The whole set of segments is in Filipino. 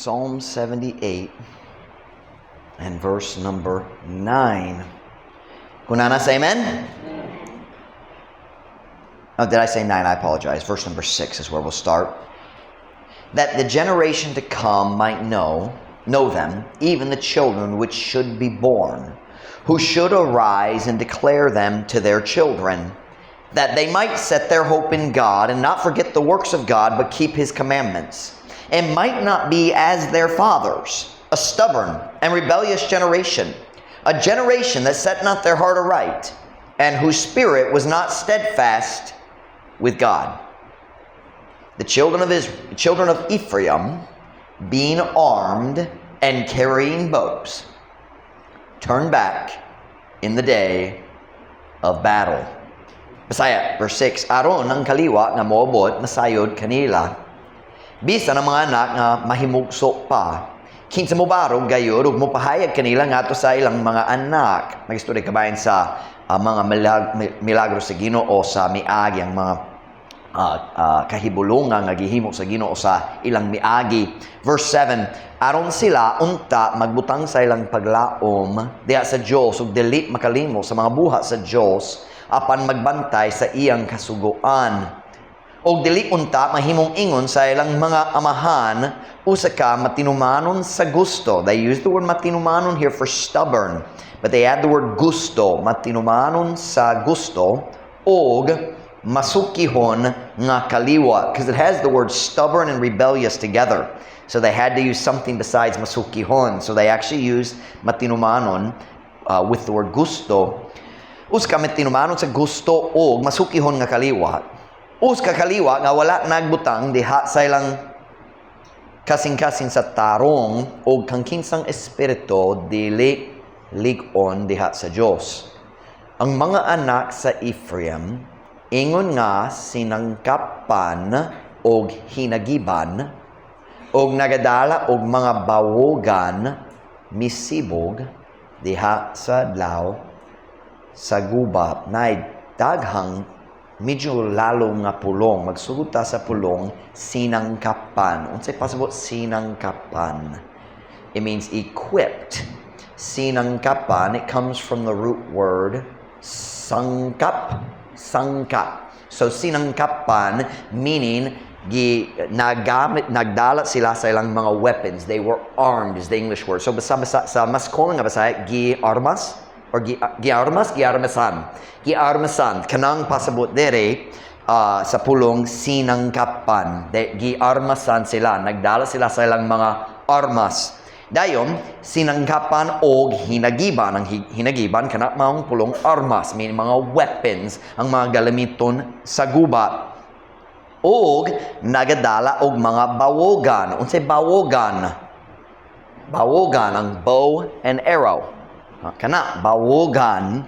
Psalm 78 and verse number 9. Kunana, say amen? Oh, did I say 9? I apologize. Verse number 6 is where we'll start. That the generation to come might know them, even the children which should be born, who should arise and declare them to their children, that they might set their hope in God and not forget the works of God, but keep His commandments, and might not be as their fathers, a stubborn and rebellious generation, a generation that set not their heart aright, and whose spirit was not steadfast with God. The children of Ephraim, being armed and carrying bows, turn back in the day of battle. Bisaya, verse 6, aron ang kaliwa nga moabot masayod kanila, bisan ang mga anak nga mahimugso pa, kinsa mo barog gayod ug mopahayag kanila ngadto sa ilang mga anak. Nagistorya kabayan sa mga milagro sa Ginoo sa miagi, ang mga kahibulungan nga gihimo sa Ginoo sa ilang miagi. Verse 7, aron sila unta magbutang sa ilang paglaom diha sa Dios ug dili makalimo sa mga buhat sa Dios apan magbantay sa iyang kasugoan. O dili unta mahimong ingon sa ilang mga amahan usa ka matinumanon sa gusto. They use the word matinumanon here for stubborn, but they add the word gusto, matinumanon sa gusto, og masukihon nga kaliwa, because it has the word stubborn and rebellious together. So they had to use something besides masukihon. So they actually used matinumanon with the word gusto. Us ka matinumanon sa gusto og masukihon nga kaliwa. Us ka kaliwa nga wala nagbutang diha sa ilang kasing-kasing sa tarong og kang kinsang espiritu dili lig-on diha sa Dios. Ang mga anak sa Ephraim ingon nga sinangkapan og hinagiban og nagadala og mga bawogan misibog diha sa adlaw sa guba na daghang medyo lalo nga pulong. Magsuguta sa pulong sinangkapan. Unsay pasabot sinangkapan? It means equipped. Sinangkapan, it comes from the root word sangkap. So sinangkapan meaning nagdala sila sa ilang mga weapons. They were armed is the English word. So basa sa masculine nga basa giarmas or giarmasan. Kanang pasabot dere sa pulong sinangkapan. Giarmasan sila. Nagdala sila sa ilang mga armas. Dayon, sinangkapan o hinagiban. Ang hinagiban, kana maong pulong armas. May mga weapons ang mga galamiton sa guba. Og nagadala og mga bawogan. Unsay bawogan? Bawogan, ang bow and arrow. Kana bawogan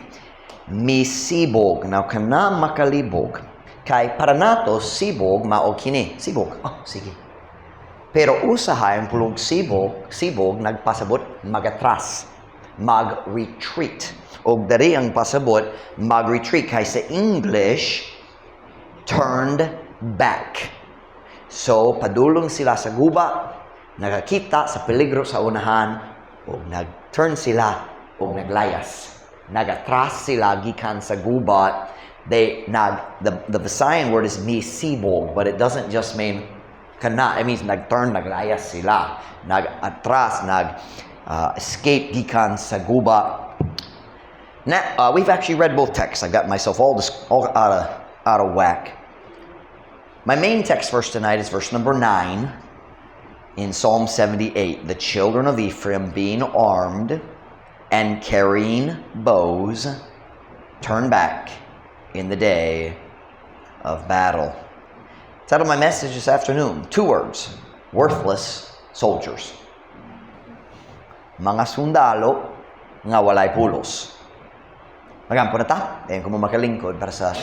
misibog. Now kana makalibog kay para nato sibog mao kini sibog. Sige. Pero usahay ang pulong sibog nagpasabot magatras, mag-retreat. Og dari ang pasabot mag-retreat kay sa English turned back. So padulong sila sa guba, nakakita sa peligro sa unahan og nag-turn sila o naglayas. Nagatras sila gikan sa gubat. The Visayan word is misibog, but it doesn't just mean kana. It means nagturn, naglayas sila. Nagatras, escape gikan sa gubat. Now, we've actually read both texts. I got myself all out of whack. My main text verse tonight is verse number 9 in Psalm 78. The children of Ephraim being armed and carrying bows, turn back in the day of battle. Title of my message this afternoon, 2 words, worthless soldiers. Mga sundalo nga walay pulos. Magampo na ta. Ayan ko mo makalingkod para sa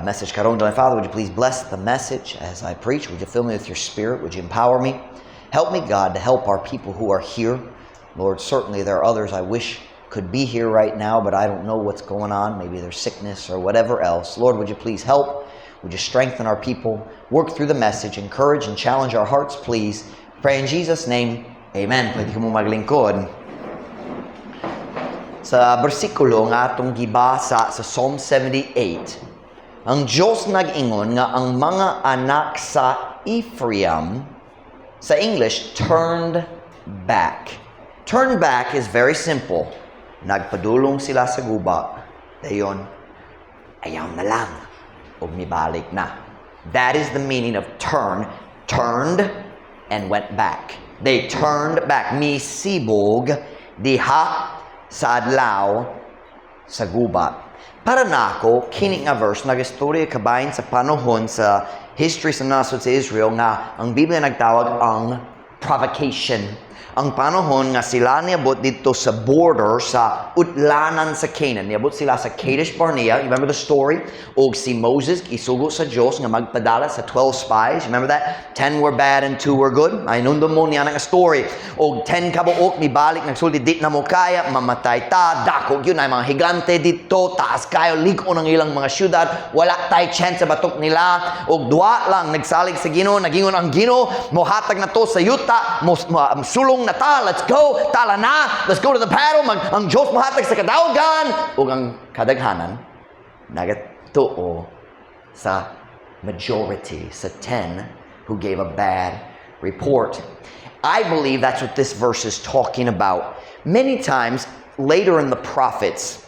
message karon. My Father, would you please bless the message as I preach? Would you fill me with your spirit? Would you empower me? Help me, God, to help our people who are here. Lord, certainly there are others I wish could be here right now, but I don't know what's going on. Maybe there's sickness or whatever else. Lord, would you please help? Would you strengthen our people? Work through the message, encourage and challenge our hearts, please. Pray in Jesus' name, Amen. Pwede ka mo maglingkod. Sa bersikulo nga atong gibasa sa Psalm 78, ang Diyos nag-ingon nga ang mga anak sa Ephraim, sa English, turned back. Turn back is very simple. Nagpadulong sila sa guba. Dayon, ayaw na lang. O mibalik na. That is the meaning of turn. Turned and went back. They turned back. Misibog diha sa adlaw sa gubat. Para nako, kini nga verse nagistorya kabahin sa panahon sa history sa nasod sa Israel nga ang Biblia nagtawag ang provocation. Ang panahon nga sila niabot dito sa border sa utlanan sa Canaan. Niabot sila sa Kadesh Barnea. You remember the story? Og si Moses isugo sa Diyos nga magpadala sa 12 spies. Remember that? 10 were bad and 2 were good. Ay nundon mo niya nga story. Og 10 kabuok mibalik nagsulti dit na mo kaya mamatay ta. Dako yun ay mga higante dito. Taas kayo liko ng ilang mga syudad. Wala tay chance sa batok nila. Og duwa lang nagsalig sa Ginoo. Nagingon ang Ginoo. Mohatag na to sa yuta. Sulong na ta, let's go, tala na, let's go to the battle, ang Diyos mahatag sa kadaugan, ug ang kadaghanan, nagatuo sa majority, sa 10 who gave a bad report. I believe that's what this verse is talking about. Many times, later in the prophets,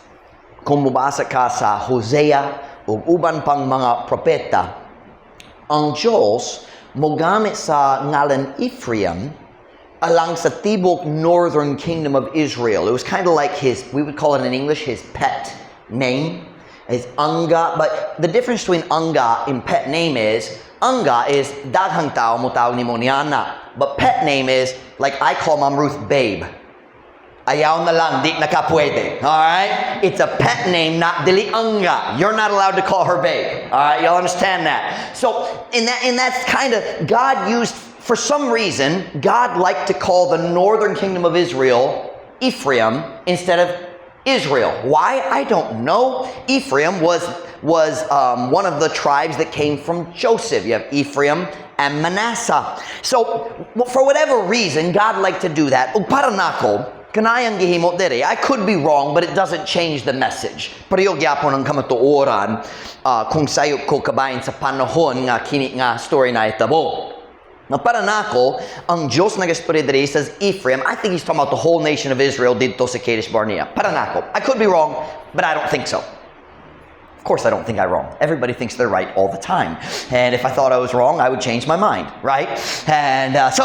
kung mubasa ka sa Hosea o uban pang mga propeta, ang Diyos mogamit sa ngalan Ephraim along sa tibok northern kingdom of Israel. It was kind of like his, we would call it in English, his pet name. His Anga. But the difference between Anga and pet name is, Anga is daghang tao mo tawag ni mo niana. But pet name is, like I call Mom Ruth Babe. Ayaw na lang, di na ka pwede. Alright? It's a pet name, not dili Anga. You're not allowed to call her Babe. Alright? Y'all understand that? So, in that's kind of, God used, for some reason, God liked to call the northern kingdom of Israel Ephraim instead of Israel. Why? I don't know. Ephraim was one of the tribes that came from Joseph. You have Ephraim and Manasseh. So, for whatever reason, God liked to do that. Ug para nako, kanayang gihimo dere. I could be wrong, but it doesn't change the message. Pareho gyapon ang kamatuoran kung sayo ko kabayin sa panahon nga kini nga story na itabo. Now, para nako, ang Diyos nag-istorya dere says Ephraim. I think he's talking about the whole nation of Israel dito sa Kadesh Barnea. Para nako. I could be wrong, but I don't think so. Of course, I don't think I'm wrong. Everybody thinks they're right all the time. And if I thought I was wrong, I would change my mind, right? And so,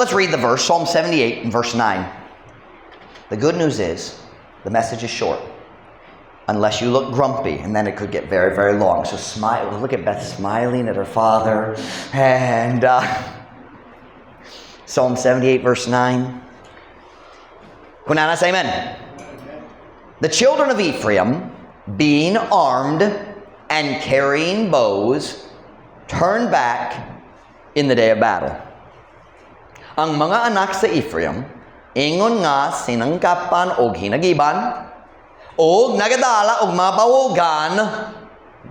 let's read the verse, Psalm 78 and verse 9. The good news is, the message is short. Unless you look grumpy, and then it could get very, very long. So smile. Look at Beth smiling at her father. And Psalm 78 verse 9. Kunana say amen. The children of Ephraim, being armed and carrying bows, turned back in the day of battle. Ang mga anak sa Ephraim, ingon nga sinangkapan o hinagiban, o nagadala og mabawogan,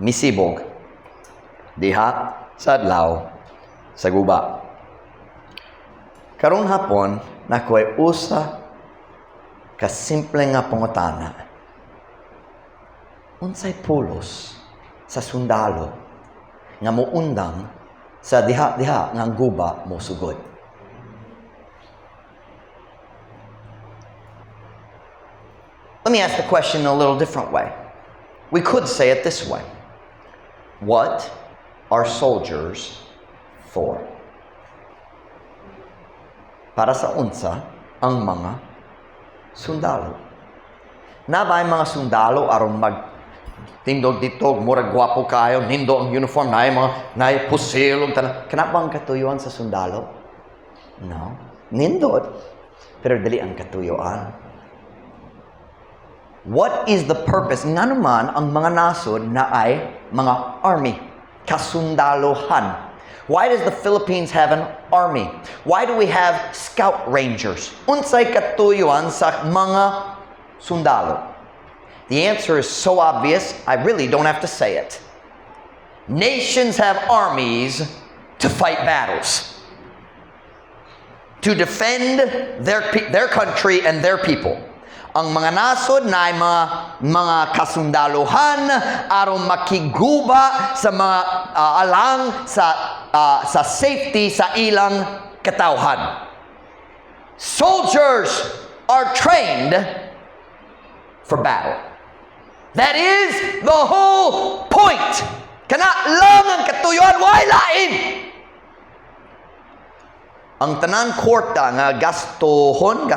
misibog diha sa adlaw sa guba. Karong hapon nakoy usa ka simple nga pangutana. Unsay pulos sa sundalo nga moundang sa diha nga guba mo sugod? Let me ask the question in a little different way. We could say it this way. What are soldiers for? Para sa unsa ang mga sundalo? Nabay mga sundalo aron tindog-ditog, murag gwapo kayo, nindo ang uniform, naay pusil, kanapang katuyuan sa sundalo? No. Nindot. Pero dali ang katuyuan. What is the purpose? Nga naman ang mga nasod na ay mga army, kasundalohan. Why does the Philippines have an army? Why do we have scout rangers? Unsay katuyuan sa mga sundalo? The answer is so obvious, I really don't have to say it. Nations have armies to fight battles, to defend their country and their people. Ang mga nasod na ay mga kasundaluhan aron makiguba sa mga alang sa safety sa ilang katawhan. Soldiers are trained for battle. That is the whole point. Kana lang ang katuyuan, way lain. Ang tanan kwarta nga gastuhon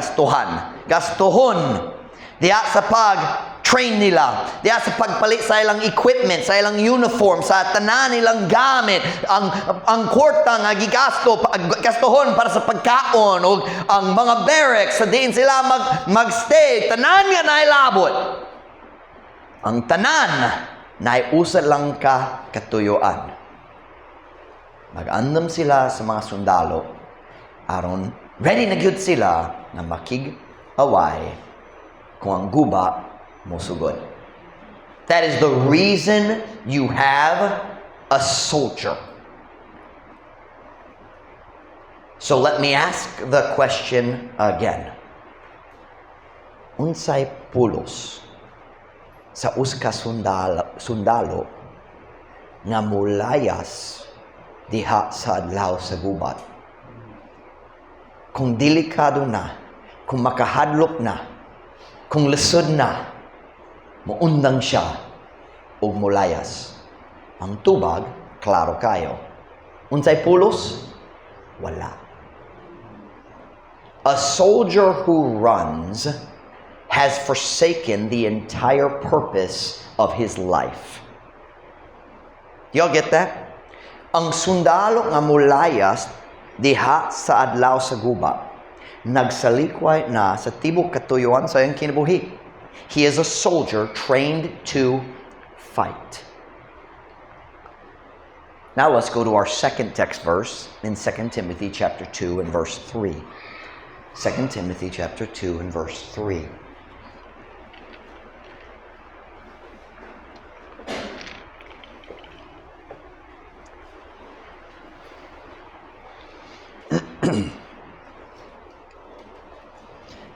diya sa pag-train nila, diya sa pagpalit sa ilang equipment, sa ilang uniform, sa tanan nilang gamit, ang kwarta nga gastuhon para sa pagkaon o ang mga barracks sa diin sila magstay, tanan nga nailabot. Ang tanan naiusa lang ka katuyuan. Mag-andam sila sa mga sundalo aron ready na gyud sila na makig-away kung ang guba musugod. That is the reason you have a soldier. So let me ask the question again. Unsay pulos sa uska sundalo nga mulayas diha sa adlaw sa gubat? Kung delikado na, kung makahadlok na, kung lisod na, muundang siya o mulayas. Ang tubag, klaro kayo. Unsay pulos? Wala. A soldier who runs has forsaken the entire purpose of his life. Y'all get that? Ang sundalo nga mulayas diha sa adlaw sa guba, nagsalikway na sa tibok katuyuan sa iyang kinabuhi. He is a soldier trained to fight. Now let's go to our second text verse in 2 Timothy chapter 2 and verse 3. 2 Timothy chapter 2 and verse 3.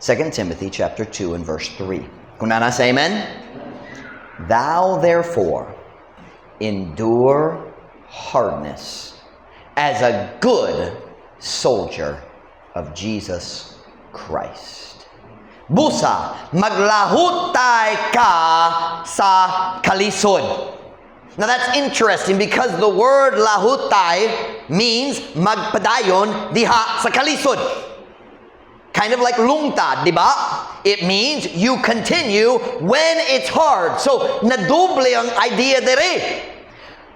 Second Timothy chapter 2 and verse 3. Kung nasa amen? Thou therefore endure hardness as a good soldier of Jesus Christ. Busa, maglahutay ka sa kalisod. Now that's interesting because the word lahutay means magpadayon diha sa kalisod. Kind of like lungtad, di ba? It means you continue when it's hard. So, nadoble ang idea dere.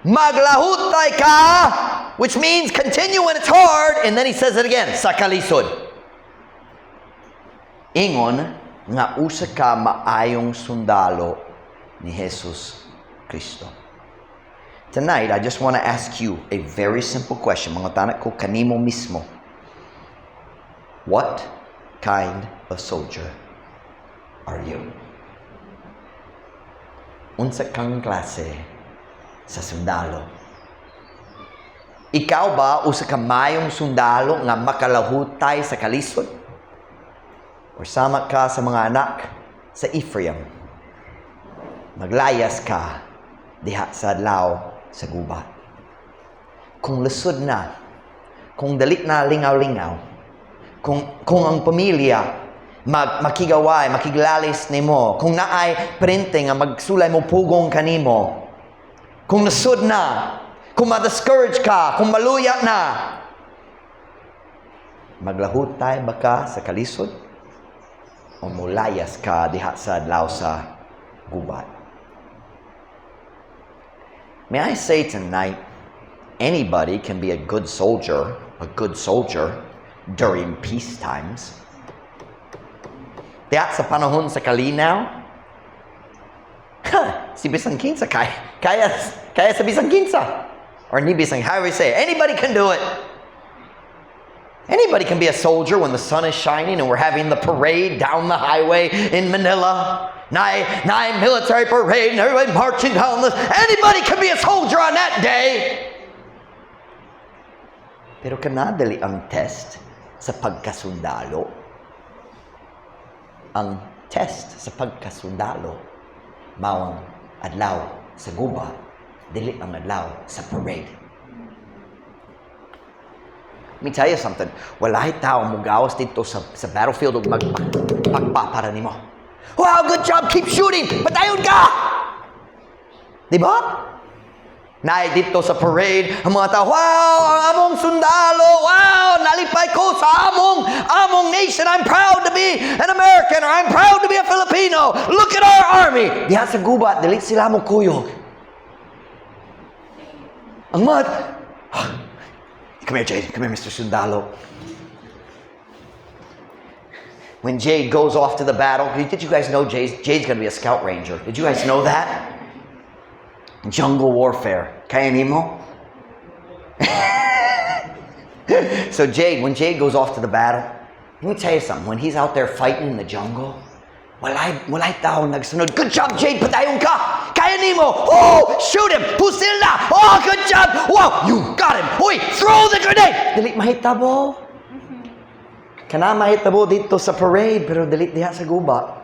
Maglahutay ka, which means continue when it's hard, and then he says it again, sa kalisod. Ingon, nga usa ka maayong sundalo ni Jesus Kristo. Tonight, I just want to ask you a very simple question. Mga tanak ko kanimo mismo. What kind of soldier are you? Unsa kang klase sa sundalo? Ikaw ba usa ka mayong sundalo nga makalahutay sa kalisod? Or sama ka sa mga anak sa Ephraim? Maglayas ka diha sa adlaw sa gubat. Kung lisod na, kung dali na lingaw-lingaw, kung ang pamilya makigaway, makiglalis nimo, kung naay prente nga magsulay mo pugong kanimo, kung nasud na, kung ma-discourage ka, kung maluya na, maglahutay ba ka sa kalisod o mulayas ka diha sa adlaw sa gubat? May I say tonight, anybody can be a good soldier during peace times. Diya sa panahon sa kalinaw, si Bisang Kinsa kaya sa Bisang Kinsa. Or ni Bisang, how we say, anybody can do it. Anybody can be a soldier when the sun is shining and we're having the parade down the highway in Manila. Nine military parade and everybody marching down this. Anybody can be a soldier on that day. Pero kanadali ang test sa pagkasundalo. Ang test sa pagkasundalo, mawang adlaw sa guba, dili ang adlaw sa parade. Let me tell you something. Walay tao mugawas dito sa battlefield ug magpapara nimo. Wow, good job, keep shooting! Patayon ka! Diba? Naay dito sa parade, ang mga tao, wow, ang among sundalo, wow, nalipay ko sa among nation. I'm proud to be an American, or I'm proud to be a Filipino. Look at our army. Diha sa gubat, dili sila mo kuyog. Ang mga, come here, Jade. Come here, Mr. Sundalo. When Jade goes off to the battle, did you guys know Jade's going to be a scout ranger? Did you guys know that? Jungle warfare. Kaya nimo? So when Jade goes off to the battle, let me tell you something. When he's out there fighting in the jungle, walay tao nagsunod. Good job, Jade! Patayon ka! Kaya nimo! Oh! Shoot him! Pusil na! Oh! Good job! Wow! You got him! Hoy! Throw the grenade! Dili mahitabo. Kana mahitabo dito sa parade, pero dili diha sa guba.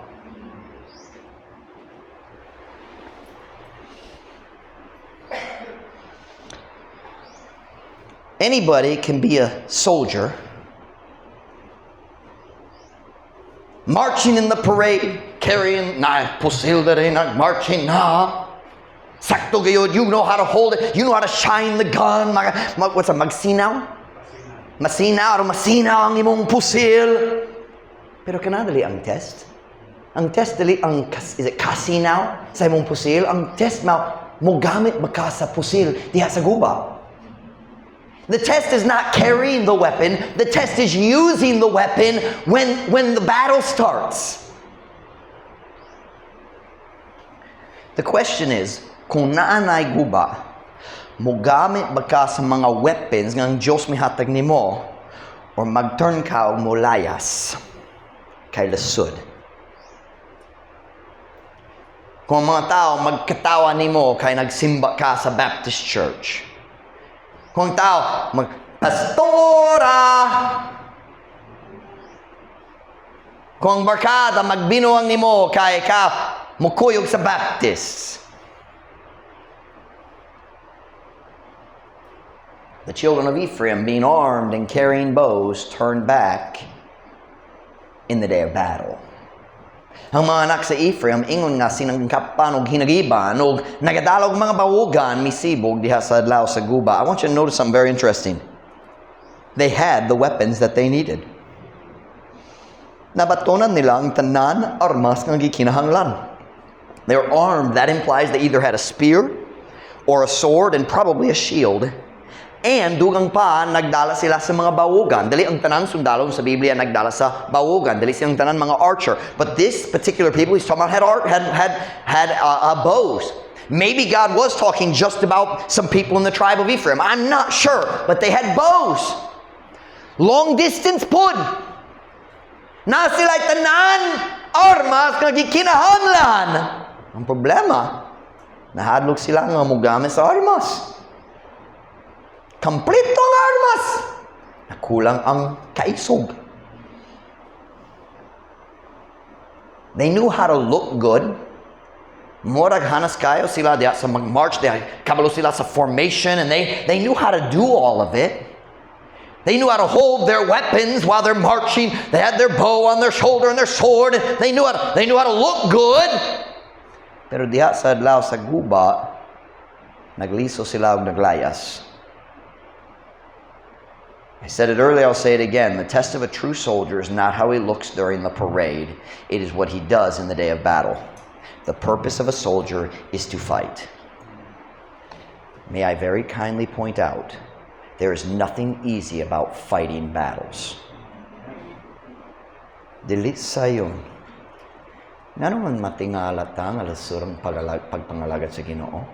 Anybody can be a soldier, marching in the parade, carrying na pusil na rin, marching na. Sakto gayod, you know how to hold it, you know how to shine the gun. What's that, magsinaw? Masinaw ang imong pusil. Pero kanadali ang test. Ang test dali ang, is it kasinaw sa imong pusil? Ang test mo gamit ba ka sa pusil diha sa guba? The test is not carrying the weapon. The test is using the weapon when the battle starts. The question is, kung naanay guba, mogamit ba ka sa mga weapons ng Diyos mihatag nimo, or mag-turn ka o molayas kay lasud? Kung mga tao magkatawa nimo kay nagsimba ka sa Baptist Church, kung tao, pastora! Kung barkada, magbinuang nimo, kaya ka mukuyog sa Baptist. The children of Ephraim, being armed and carrying bows, turned back in the day of battle. Ang mga anak sa Ephraim, ingon nga sinangkapan og hinagiban og nagadalog mga bawugan misibog diha sa adlaw sa guba. I want you to notice something very interesting. They had the weapons that they needed. Nabatonan nila ang tanan armas nga gikinahanglan. They were armed. That implies they either had a spear or a sword and probably a shield. And dugang pa, nagdala sila sa mga bawugan. Dali ang tanan sundalo sa Biblia nagdala sa bawugan. Dali silang tanan mga archer. But this particular people he's talking about had bows. Maybe God was talking just about some people in the tribe of Ephraim. I'm not sure. But they had bows. Long distance pud. Na sila tanan armas nga gikinahanglan. Ang problema, nahadlok sila nga mogamit sa armas. Kompleto ang armas. Nakulang ang kaisog. They knew how to look good. Morag hanas kayo sila diya sa mag-march. Kabalo sila sa formation, and they knew how to do all of it. They knew how to hold their weapons while they're marching. They had their bow on their shoulder and their sword. They knew how to look good. Pero diha sa adlaw sa guba, nagliso sila og naglayas. I said it earlier, I'll say it again. The test of a true soldier is not how he looks during the parade. It is what he does in the day of battle. The purpose of a soldier is to fight. May I very kindly point out, there is nothing easy about fighting battles. Dili sayon. Nga naman matingala ta nga lasurang pagpangalagat sa Ginoo.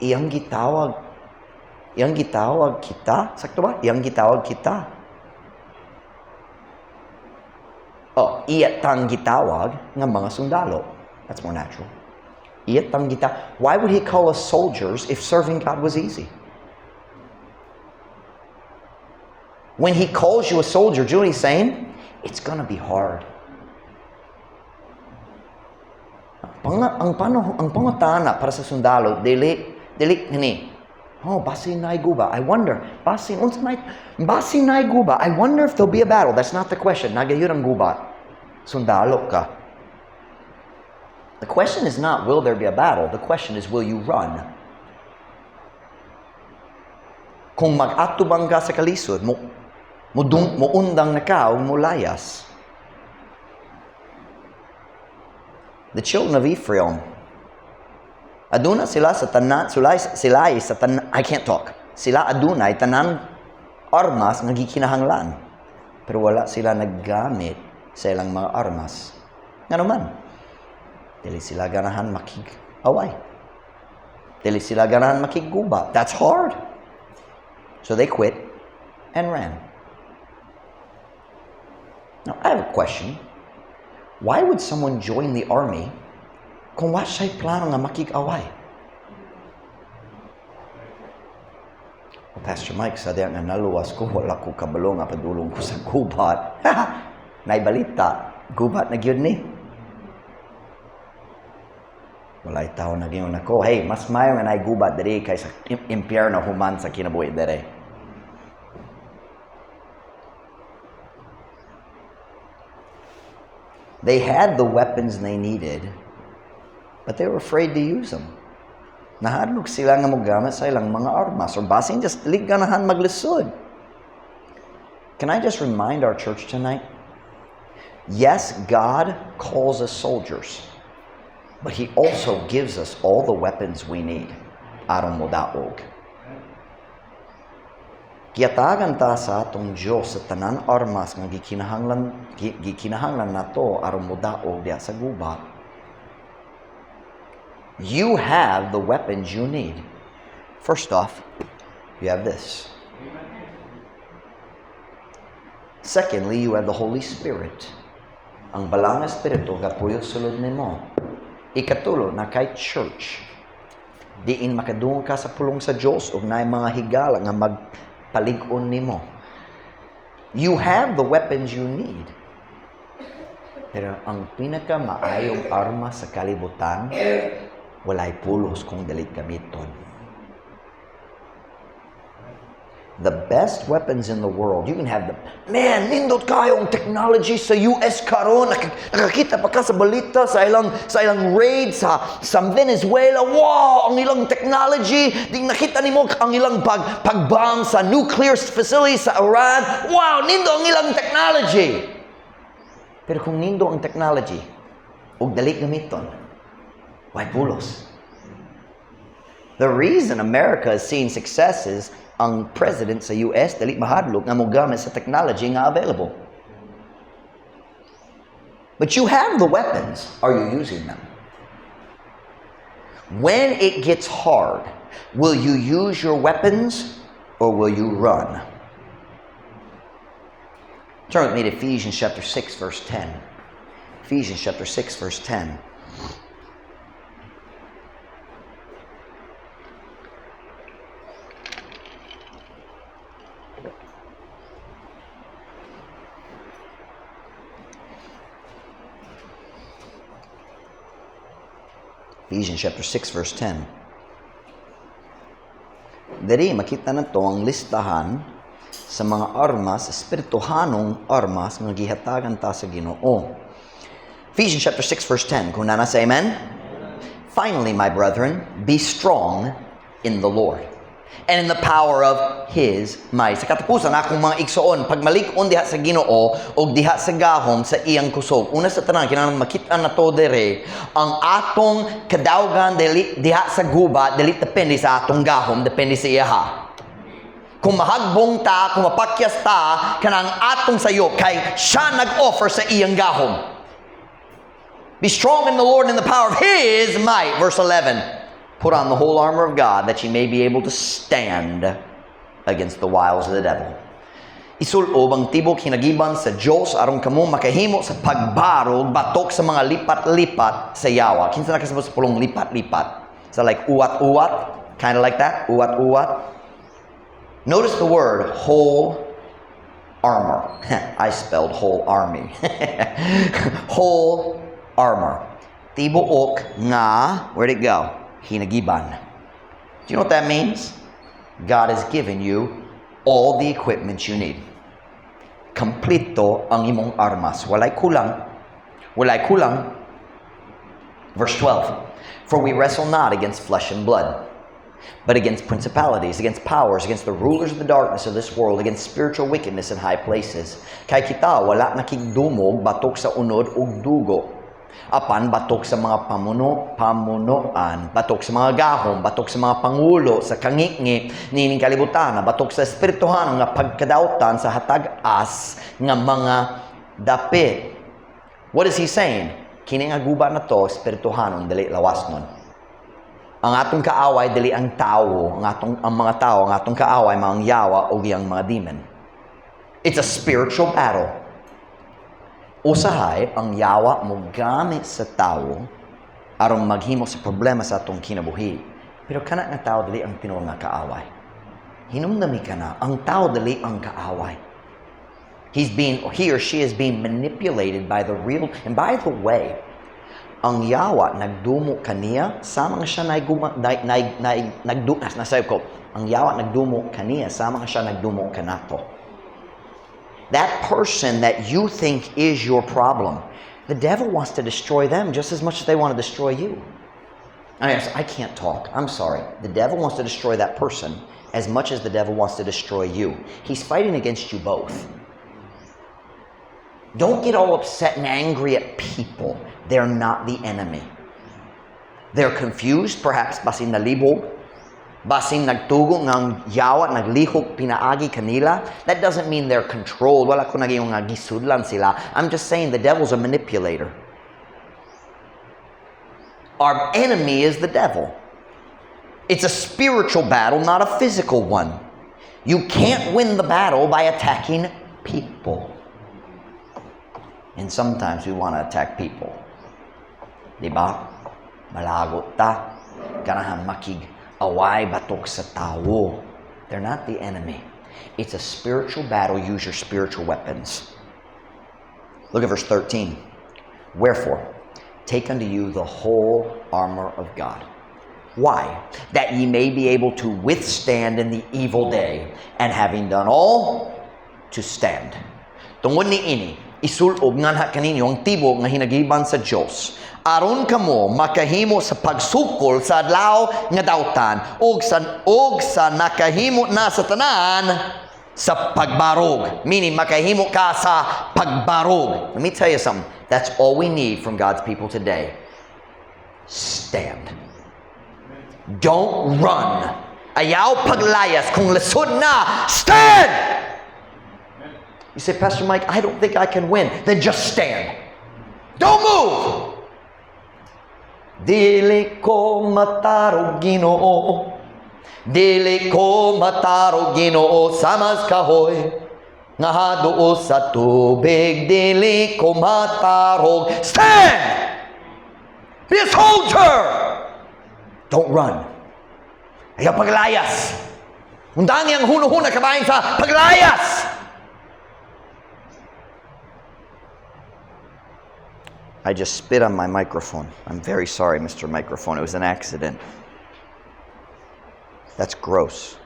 Iyang gitawag kita. Sakto ba? Iyang gitawag kita. Oh, iyatang gitawag ng mga sundalo. That's more natural. Iyatang gitawag. Why would he call us soldiers if serving God was easy? When He calls you a soldier, do you know what He's saying? It's gonna be hard. Ang pangutana para sa sundalo, dili ni. Oh, basin na guba. I wonder, basin na guba. I wonder if there'll be a battle. That's not the question. Nagayud ang guba. Sundalo ka. The question is not, will there be a battle? The question is, will you run? Kung mag-atubang ka sa kalisod, undang na ka o mulayas. The children of Ephraim, aduna sila sa tanan, I can't talk. Sila adunay tanan armas nga gikinahanglan. Pero wala sila naggamit sa ilang mga armas. Nga naman, dili sila ganahan makig-away. Dili sila ganahan makiguba. That's hard. So they quit and ran. Now, I have a question. Why would someone join the army kung wa siya'y plano nga makig-away? Pastor Mike, sa diyan nga naluwas ko, wala ko kabalo nga padulong ko sa gubat. Naibalita, gubat na gyud ni. Walay tao na gyud nako. Hey, mas mayo nga nay gubat diri kaysa impyerno human sa kinabuhi diri. They had the weapons they needed, but they were afraid to use them. Nahadlok sila nga mogamit sa ilang mga armas or basin just dili ganahan maglisod. Can I just remind our church tonight? Yes, God calls us soldiers, but He also gives us all the weapons we need. Aron mo daog. Kiyatagan ta sa atong Diyos sa tanan armas nga gikinahanglan nato aron mo daog diya sa gubat. You have the weapons you need. First off, you have this. Secondly, you have the Holy Spirit. Ang balang espiritu gapuyo sulod nimo. Ikatulo, na kay church. Diin makadungog ka sa pulong sa Diyos ug naay mga higala nga magpalig-on nimo. You have the weapons you need. Pero ang pinakamaayong arma sa kalibutan, walay pulos kung dalit gamiton. The best weapons in the world, you can have them. Man, nindot kayo ang technology sa US karon. Nakakita pa ka sa balita sa ilang raid sa Venezuela. Wow, ang ilang technology. Di nakita nimo ang ilang pagbang sa nuclear facility sa Iran. Wow, nindo ang ilang technology. Pero kung nindo ang technology, ug dali gamiton, why pulos? The reason America is seeing success is ang president sa US dali mahadlok nga mogamit sa technology nga available. But you have the weapons. Are you using them? When it gets hard, will you use your weapons or will you run? Turn with me to Ephesians chapter 6 verse 10. Ephesians chapter 6 verse 10. Ephesians chapter 6 verse 10. Diri makita nato ang listahan sa mga armas, espirituhanong armas nga gihatagan ta sa Ginoo. Ephesians chapter 6 verse 10. Kung nana sa amen? Finally, my brethren, be strong in the Lord and in the power of His might. Sa katapusan, akong mga igsoon, pagmalig-on diha sa Ginoo o diha sa gahom sa iyang kusog. Una sa tanan, kinahanglan makita na to dere, ang atong kadaugan diha sa guba, dili depende sa atong gahom, depende sa iyaha. Kung mahagbong ta, kung mapakyas ta, kanang atong sayo, kay siya nag-offer sa iyang gahom. Be strong in the Lord and in the power of His might. Verse 11. Put on the whole armor of God that ye may be able to stand against the wiles of the devil. Isulob ang tibok hinagiban sa Diyos aron kamo makahimo sa pagbarog batok sa mga lipat-lipat sa yawa. Kinsa na kasabot sa pulong lipat-lipat? So like uwat-uwat, kind of like that, uwat-uwat. Notice the word whole armor. I spelled whole army. Whole armor. Tibuok nga, where'd it go? Hinagiban. Do you know what that means? God has given you all the equipment you need. Kompleto ang imong armas. Walay kulang. Walay kulang. Verse 12. For we wrestle not against flesh and blood, but against principalities, against powers, against the rulers of the darkness of this world, against spiritual wickedness in high places. Kay kita, wala nakigdumog batok sa unod ug dugo. Apan batok sa mga pamunuan, batok sa mga gahom, batok sa mga pangulo, sa kangitngi, nining kalibutan, batok sa espirituhan nga pagkadautan sa hatag-as nga mga dapit. What is he saying? Kini nga guba na to, espirituhanon, dali lawas nun. Ang atong kaaway, dali ang tao, ang mga tao, ang atong kaaway, mga yawa o giyang mga demon. It's a spiritual battle. Usahay, ang yawa mo gamit sa tao aron maghimo sa problema sa atong kinabuhi. Pero kana nga tao dali ang tinuod nga kaaway. Hinumdami ka na, ang tao dali ang kaaway. He or she is being manipulated by the real. And by the way, ang yawa nagdumo kaniya sama nga siya ang yawa nagdumo kaniya sama nga siya nagdumo kanato. That person that you think is your problem, the devil wants to destroy them just as much as they want to destroy you. I can't talk. I'm sorry. The devil wants to destroy that person as much as the devil wants to destroy you. He's fighting against you both. Don't get all upset and angry at people. They're not the enemy. They're confused, perhaps basin nalibog, basin nagtugo ng yawa, naglihok pinaagi kanila. That doesn't mean they're controlled. Wala ko naging nga gisudlan sila. I'm just saying the devil's a manipulator. Our enemy is the devil. It's a spiritual battle, not a physical one. You can't win the battle by attacking people. And sometimes we want to attack people. Diba? Malagot ta. Ganahan away batok sa tao. They're not the enemy. It's a spiritual battle. Use your spiritual weapons. Look at verse 13. Wherefore, take unto you the whole armor of God. Why? That ye may be able to withstand in the evil day, and having done all, to stand. Tungod ni ini, isulob nganha kaninyo ang tibo nga hinagiban sa Dios. Aron kamo makahimo sa pagsukol sa adlaw nga dautan og sa nakahimo na sa tanan sa pagbarog. Meaning makahimo ka sa pagbarog. Let me tell you something. That's all we need from God's people today. Stand. Don't run. Ayaw paglayas kung lisod na. Stand! You say, Pastor Mike, I don't think I can win. Then just stand. Don't move! Dili ko matarog Ginoo, dili ko matarog Ginoo sa mas kahoy nga haduo sa tubig, dili ko matarog. Stand! Be a soldier! Don't run. Ayaw paglayas. Undangi ang huno-huna kabahin sa paglayas. I just spit on my microphone. I'm very sorry, Mr. Microphone. It was an accident. That's gross.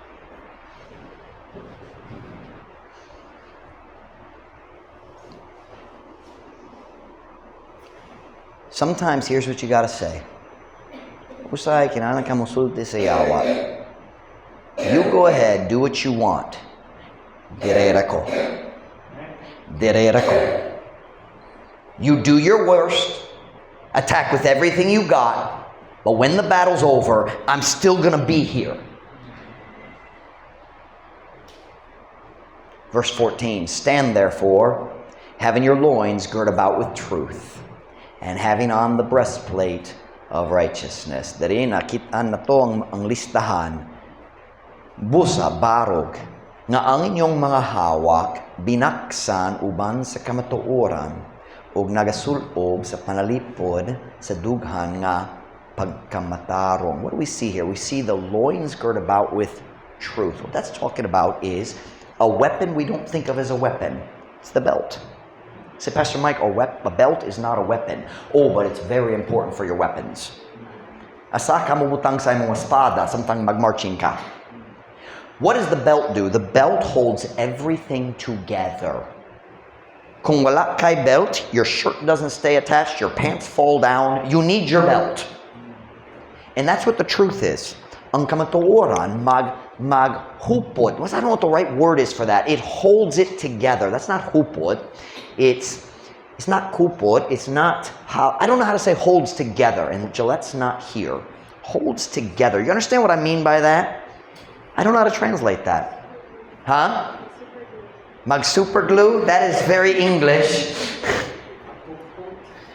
Sometimes, here's what you gotta say. Usay, kinahanglan ka mosulti sa yawa. You go ahead, do what you want. Direra ko. Direra ko. You do your worst, attack with everything you got, but when the battle's over, I'm still going to be here. Verse 14, stand therefore, having your loins girt about with truth, and having on the breastplate of righteousness. Dari nakitaan na to ang listahan, busa, barog, nga ang inyong mga hawak, binaksan uban sa kamatuoran, ug nagasulob sa panalipod sa dughan nga pagkamatarong. What do we see here? We see the loins girt about with truth. What that's talking about is A weapon we don't think of as a weapon. It's the belt. Say, Pastor Mike, a belt is not a weapon. Oh, but it's very important for your weapons. Asa ka mubutang sa imong espada samtang magmarching ka. What does the belt do? The belt holds everything together. Kung wala kay belt, your shirt doesn't stay attached, your pants fall down. You need your belt. And that's what the truth is. Ang kamatuoran maghupot. I don't know what the right word is for that. It holds it together. That's not hupot. It's not kupot. It's not how, I don't know how to say holds together. And Gillette's not here. Holds together. You understand what I mean by that? I don't know how to translate that. Huh? Mag super glue? That is very English.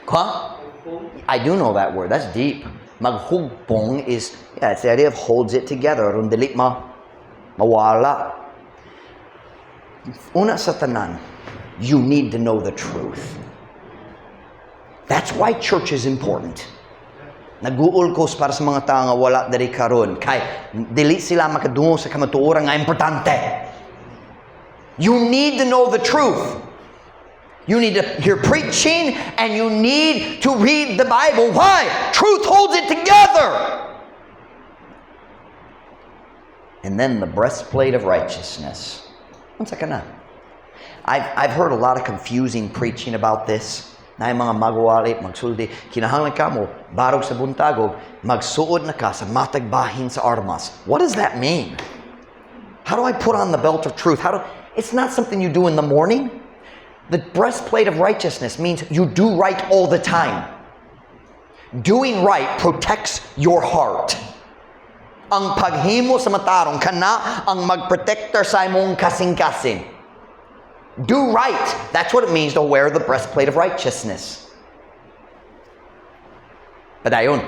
Huh? I do know that word. That's deep. Maghugpong is, it's the idea of holds it together. Rundilit mawala. Una sa tanan, you need to know the truth. That's why church is important. Nag-uulkos para sa mga tao nga wala dari karon kay dili sila makadungo sa kamatuoran nga importante. You need to know the truth. You need to hear preaching and you need to read the Bible. Why? Truth holds it together. And then the breastplate of righteousness. Unsa ka na? I've heard a lot of confusing preaching about this. Na yung mga magwalit, magsuldi, kinahanglan ka mo, barog sa buntagog, magsuod na ka sa matag bahin sa armas. What does that mean? How do I put on the belt of truth? It's not something you do in the morning. The breastplate of righteousness means you do right all the time. Doing right protects your heart. Ang paghimo sa matarong kana ang magprotector sa imong kasing-kasing. Do right. That's what it means to wear the breastplate of righteousness. Padayon.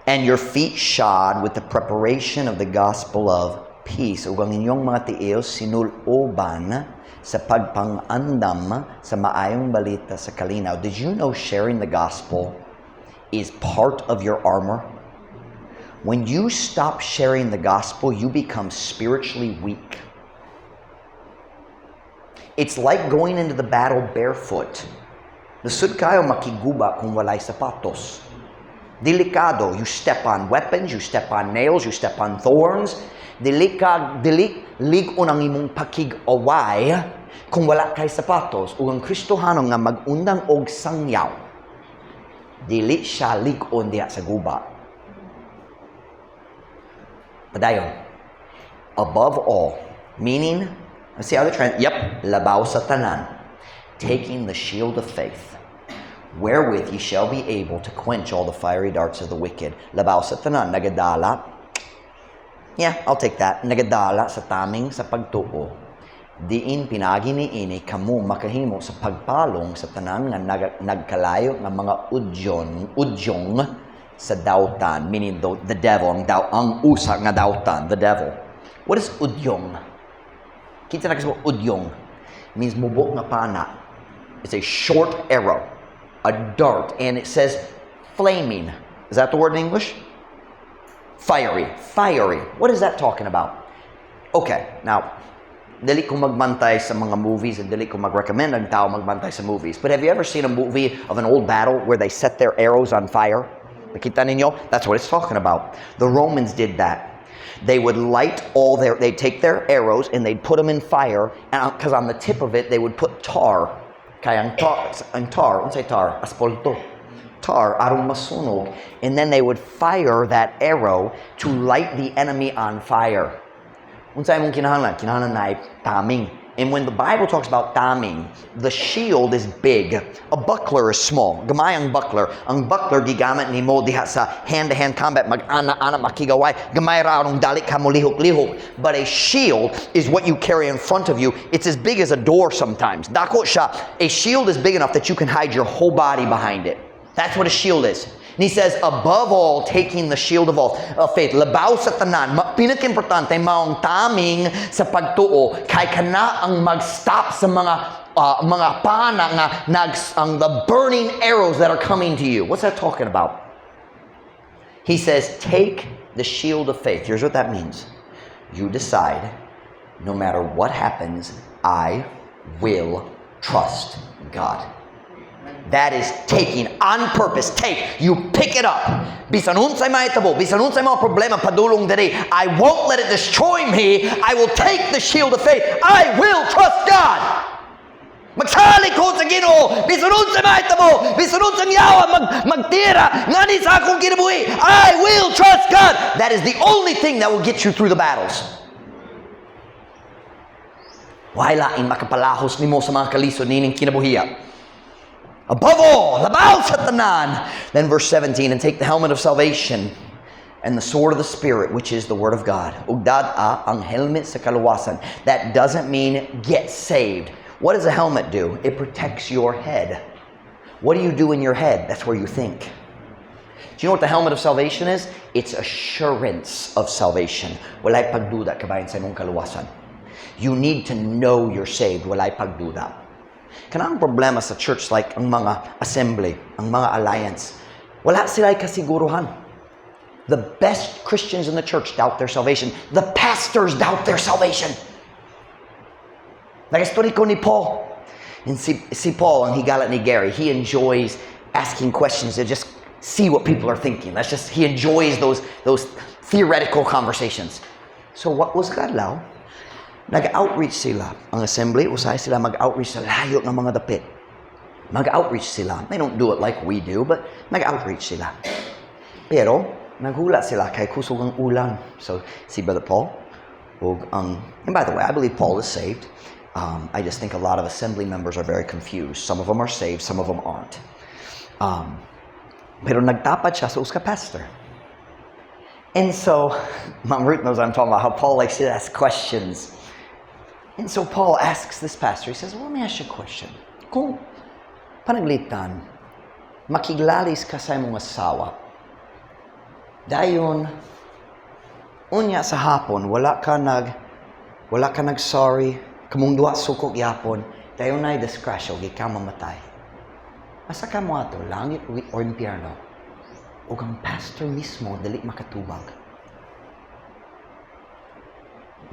And your feet shod with the preparation of the gospel of peace. Ug ang inyong mga tiil sinuloban sa pagpangandam sa maayong balita sa kalinaw. Did you know sharing the gospel is part of your armor? When you stop sharing the gospel, you become spiritually weak. It's like going into the battle barefoot. Lisod kayo makiguba kung walay sapatos. Delikado. You step on weapons, you step on nails, you step on thorns. Dili ligon ang imong pakig-away kung wala kay sapatos. Ug ang Kristohano nga mag-undang og sangyaw. Dili siya ligon diha sa guba. Padayon. Above all, meaning, let's see how the trend. Yep. Labaw sa tanan. Taking the shield of faith, wherewith ye shall be able to quench all the fiery darts of the wicked. Labaw sa tanan. Nagadala. Yeah, I'll take that. Nagadala sa taming sa pagtuo. Diin pinagi niini kamo makahimo sa pagpalong sa tanan nga nagkalayo nga mga udyong sa dautan. Meaning the devil. Ang usa nga dautan. The devil. What is udyong? Kita na kasi udyong means mubok nga pana. It's a short arrow, a dart, and it says flaming. Is that the word in English? Fiery. What is that talking about? Okay, now, dili ko magbantay sa mga movies and dili ko mag-recommend ang tao magbantay sa movies. But have you ever seen a movie of an old battle where they set their arrows on fire? Nakita ninyo? That's what it's talking about. The Romans did that. They would they'd take their arrows and they'd put them in fire, and because on the tip of it they would put tar. Kaya ang tar, unsay tar? Aspolto. Tar, arong masunog. And then they would fire that arrow to light the enemy on fire. Unsay mong kinahanglan? Kinahanglan na taming. And when the Bible talks about taming, the shield is big. A buckler is small. Gamay ang buckler. Ang buckler gigamit nimo diha sa hand-to-hand combat. Mag-ana-ana makigaway. Gamay ra anong dali ka mo lihok-lihok. But a shield is what you carry in front of you. It's as big as a door sometimes. Dako siya. A shield is big enough that you can hide your whole body behind it. That's what a shield is. And he says, above all, taking the shield of faith. Labaw sa tanan. Pinaka-importante, maong taming sa pagtuo. Kay kana ang mag-stop sa mga pana ang the burning arrows that are coming to you. What's that talking about? He says, take the shield of faith. Here's what that means. You decide no matter what happens, I will trust God. That is taking on purpose. You pick it up. Bisan unsay mahitabo, bisan unsay mga problema padulong diri, I won't let it destroy me. I will take the shield of faith. I will trust God. Magsalig ko sa Ginoo, bisan unsay mahitabo, bisan unsay yawa magtira ngani sa akong kinabuhi. I will trust God. That is the only thing that will get you through the battles. Wala in makapalahos nimo sa mga kalisod nining kinabuhiya. Above all, labaw sa tanan. Then verse 17, and take the helmet of salvation and the sword of the Spirit, which is the word of God. Ugdad ang helmet sa kaluwasan. That doesn't mean get saved. What does a helmet do? It protects your head. What do you do in your head? That's where you think. Do you know what the helmet of salvation is? It's assurance of salvation. Walay pagduda kabayan sa imong kaluwasan. You need to know you're saved. Walay pagduda. Kanang problema sa church like ang mga assembly, ang mga alliance, wala sila'y kasiguruhan. The best Christians in the church doubt their salvation. The pastors doubt their salvation. Nag-story ko ni Paul. And si Paul, ang higala ni Gary, he enjoys asking questions to just see what people are thinking. He enjoys those theoretical conversations. So what was kadlaw? Nag-outreach sila. Ang assembly, usay sila mag-outreach sa layo ng mga dapit. Mag-outreach sila. They don't do it like we do, but mag-outreach sila. Pero, naghula sila kay kusog ang ulan. So, si Brother Paul, and by the way, I believe Paul is saved. I just think a lot of assembly members are very confused. Some of them are saved, some of them aren't. Pero nagtapat siya sa uska pastor. And so, Ma'am Ruth knows what I'm talking about, how Paul likes to ask questions. And so Paul asks this pastor, he says, well, let me ask you a question. Kung panaglitan, makiglalis ka sa imong asawa, dayon, unya sa hapon, wala ka nag-sorry, kamong duwa sukok yapon, dayon na'y disgrasya, ikaw mamatay. Asa ka mo ato, langit o impyerno? O ang pastor mismo, dali makatubag.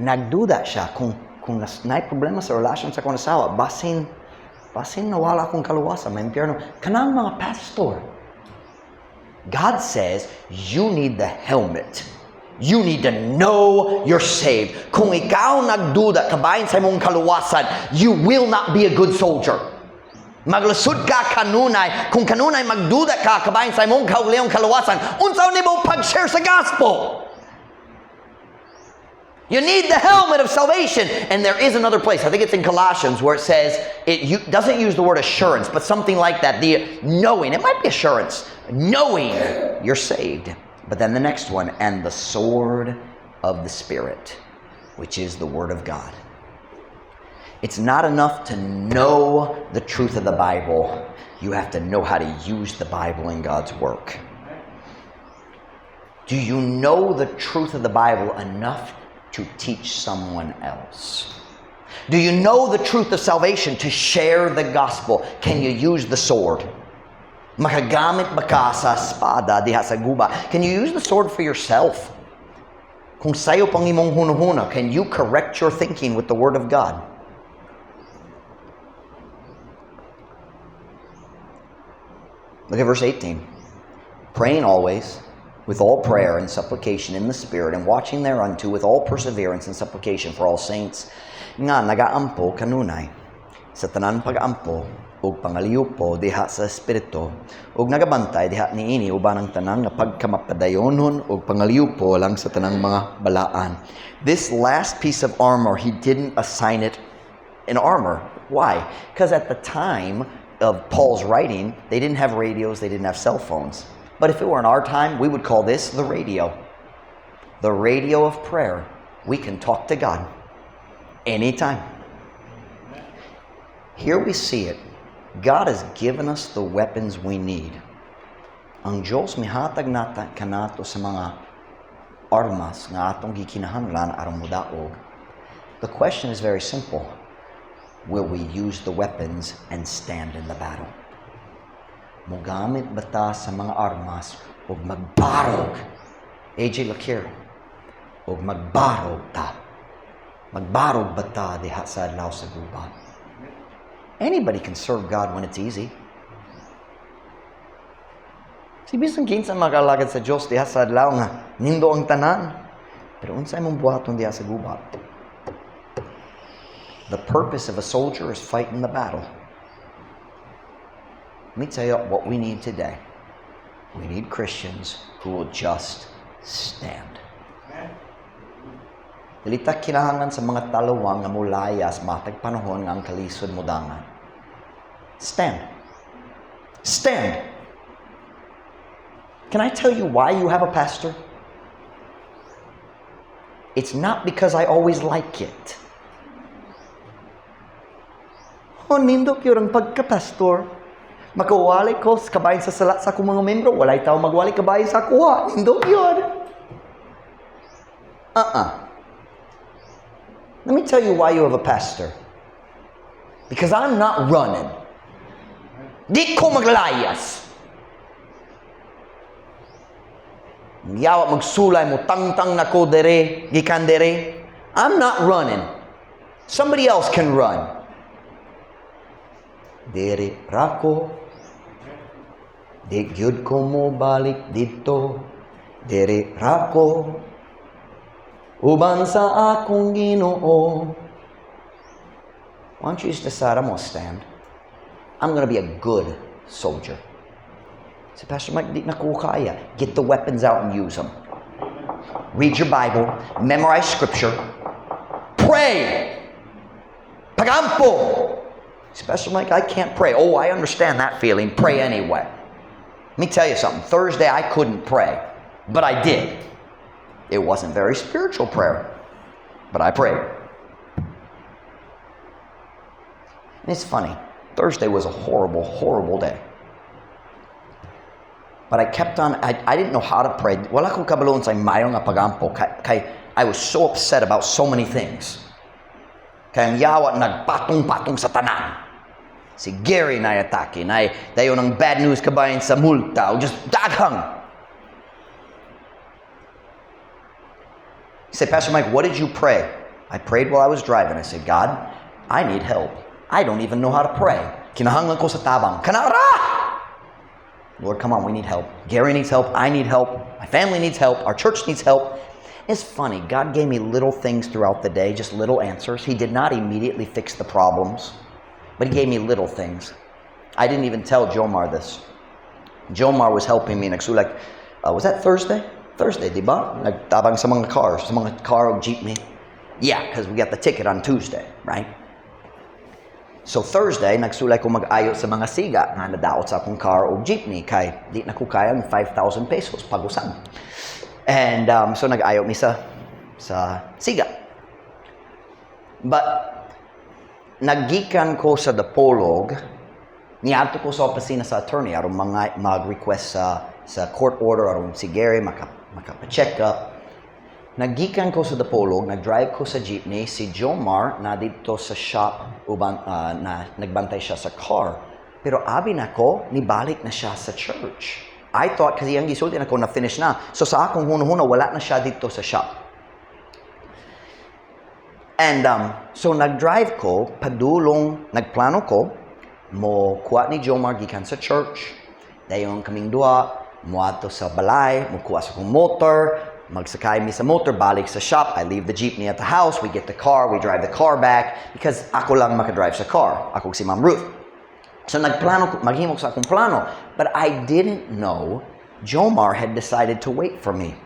Nagduda siya kung na'y problema sa relasyon sa kong asawa, basin nawala akong kaluwasan, may impyerno. Kanang mga pastor. God says, you need the helmet. You need to know you're saved. Kung ikaw nagduda, kabayan sa imong kaluwasan, you will not be a good soldier. Maglusod ka kanunay. Kung kanunay magduda ka, kabayan sa imong kauliang kaluwasan, unsaon nimo pag-share sa gospel? You need the helmet of salvation. And there is another place, I think it's in Colossians, where it says, doesn't use the word assurance, but something like that. The knowing, it might be assurance, knowing you're saved. But then the next one, and the sword of the Spirit, which is the word of God. It's not enough to know the truth of the Bible. You have to know how to use the Bible in God's work. Do you know the truth of the Bible enough to teach someone else? Do you know the truth of salvation to share the gospel? Can you use the sword? Makagamit ba ka sa espada diha sa guba? Can you use the sword for yourself? Kung sayo pang imong hunahuna, can you correct your thinking with the word of God? Look at verse 18. Praying always, with all prayer and supplication in the Spirit, and watching thereunto with all perseverance and supplication for all saints, nga nagaampo kanunay, sa tanan pag-ampo, ug pangaliyupo diha sa Espiritu, ug nagabantay diha niini uban ang tanan nga pagkamapadayonon, ug pangaliyupo lang sa tanang mga balaan. This last piece of armor, he didn't assign it an armor. Why? Because at the time of Paul's writing, they didn't have radios, they didn't have cell phones. But if it were in our time, we would call this the radio. The radio of prayer. We can talk to God anytime. Here we see it. God has given us the weapons we need. Ang Diyos mihatag nata kanato sa mga armas nga atong gikinahanglan aron modaog. The question is very simple. Will we use the weapons and stand in the battle? Mogamit ba ta sa mga armas o magbarog? AJ Lakir, o magbarog ta Magbarog bata diha sa adlaw sa gubat. Anybody can serve God when it's easy. Si bisan kinsa magalagad sa Dios diha sa adlaw nga nindo ang tanan. Pero unsay mong buhaton diha sa gubat? The purpose of a soldier is fighting the battle. Let me tell you what we need today. We need Christians who will just stand. Dilita kinahanglan sa mga talawang nga mulayas matag panahon nga ang kalisod mo dangan. Stand. Stand. Can I tell you why you have a pastor? It's not because I always like it. Nindot yun ang pagka-pastor. Makawalay ko kabayan sa salat sa akong mga membro. Walay tao magwalay kabayan sa kuha. Nindot yun. Let me tell you why you have a pastor. Because I'm not running. Di ko maglayas. Yawa magsulay mo, tang-tang na ko dere, gikan dere. I'm not running. Somebody else can run. Dere rako. Di gyud ko mo balik dito. Dere rako. Uban sa akong Ginoo. Why don't you just decide I'm going to stand? I'm going to be a good soldier. Say, Pastor Mike, di na ko kaya. Get the weapons out and use them. Read your Bible. Memorize Scripture. Pray. Pagampo. Say, Pastor Mike, I can't pray. Oh, I understand that feeling. Pray anyway. Let me tell you something. Thursday, I couldn't pray. But I did. It wasn't very spiritual prayer, but I prayed. And it's funny. Thursday was a horrible, horrible day. But I kept on, I didn't know how to pray. Wala ko kabaloon sa mayo nga pagampo. Kay I was so upset about so many things. Kaya ang yawa nagpatong-patong sa tanan. Si Gary na atake. Dayon ng bad news kabayan sa multa. O just daghang. He said, Pastor Mike, what did you pray? I prayed while I was driving. I said, God, I need help. I don't even know how to pray. Kinahanglan ko sa tabang. Kanara! Lord, come on, we need help. Gary needs help. I need help. My family needs help. Our church needs help. It's funny. God gave me little things throughout the day, just little answers. He did not immediately fix the problems, but He gave me little things. I didn't even tell Jomar this. Jomar was helping me. Nagsulag, was that Thursday? Thursday, di ba? Nagtabang sa mga cars, sa mga car o jeepney. Yeah, because we got the ticket on Tuesday, right? So Thursday, nagsulay ko mag-ayot sa mga siga nga nadaot sa akong car o jeepney kay di na ko kaya ng 5,000 pesos pagusan. And so nag-ayot mi sa siga. But naggikan ko sa Dapolog, niadto ko sa opisina sa attorney aron mag-request sa court order aron si Gary makapacheck up. Naggikan ko sa Dapolog, nag-drive ko sa jeepney, si Jomar na dito sa shop uban na nagbantay siya sa car. Pero abi na ko, nibalik na siya sa church. I thought kasi ang gisulti na ko na finish na. So sa akong hunahuna wala na siya dito sa shop. And so nag-drive ko, padulong nagplano ko mo kuha ni Jomar gikan sa church. Dayon kaming duha muadto sa balay, mukuha sa kong motor, magsakay mi sa motor, balik sa shop. I leave the jeepney at the house, we get the car, we drive the car back because ako lang makadrive sa car. Ako si Ma'am Ruth. So nagplano, maghimok sa akong plano. But I didn't know Jomar had decided to wait for me.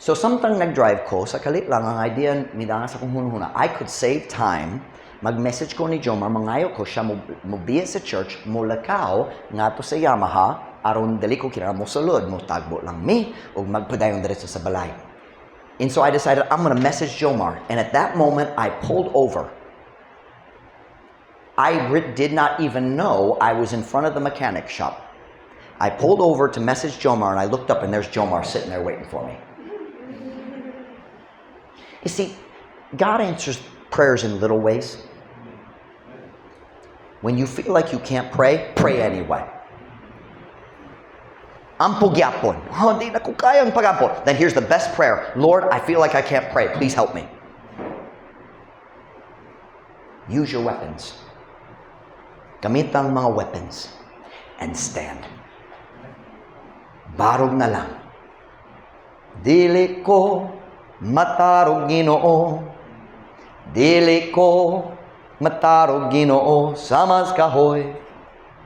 So samtang nag-drive ko, sa kalit lang ang idea midanga sa akong hunahuna, I could save time. Mag-message ko ni Jomar, mangayo ko siya mobiya sa church, mulakaw nga to sa Yamaha, aron dali ko kinahanglan mo sulod, mo tagbo lang mi, o magpadayon diretso sa balay. And so I decided I'm going to message Jomar. And at that moment, I pulled over. I did not even know I was in front of the mechanic shop. I pulled over to message Jomar, and I looked up, and there's Jomar sitting there waiting for me. You see, God answers prayers in little ways. When you feel like you can't pray, pray anyway. Ampo gyapon. Oh, di na ko kayang pagapon. Then here's the best prayer. Lord, I feel like I can't pray. Please help me. Use your weapons. Gamit ang mga weapons. And stand. Barog na lang. Dili ko matarog Ginoo. Dili ko matarog Ginoo. Samas kahoy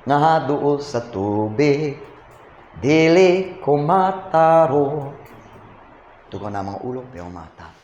nga duol sa tubig. Dili ko matarog. Tugon na mga ulo, pero mata.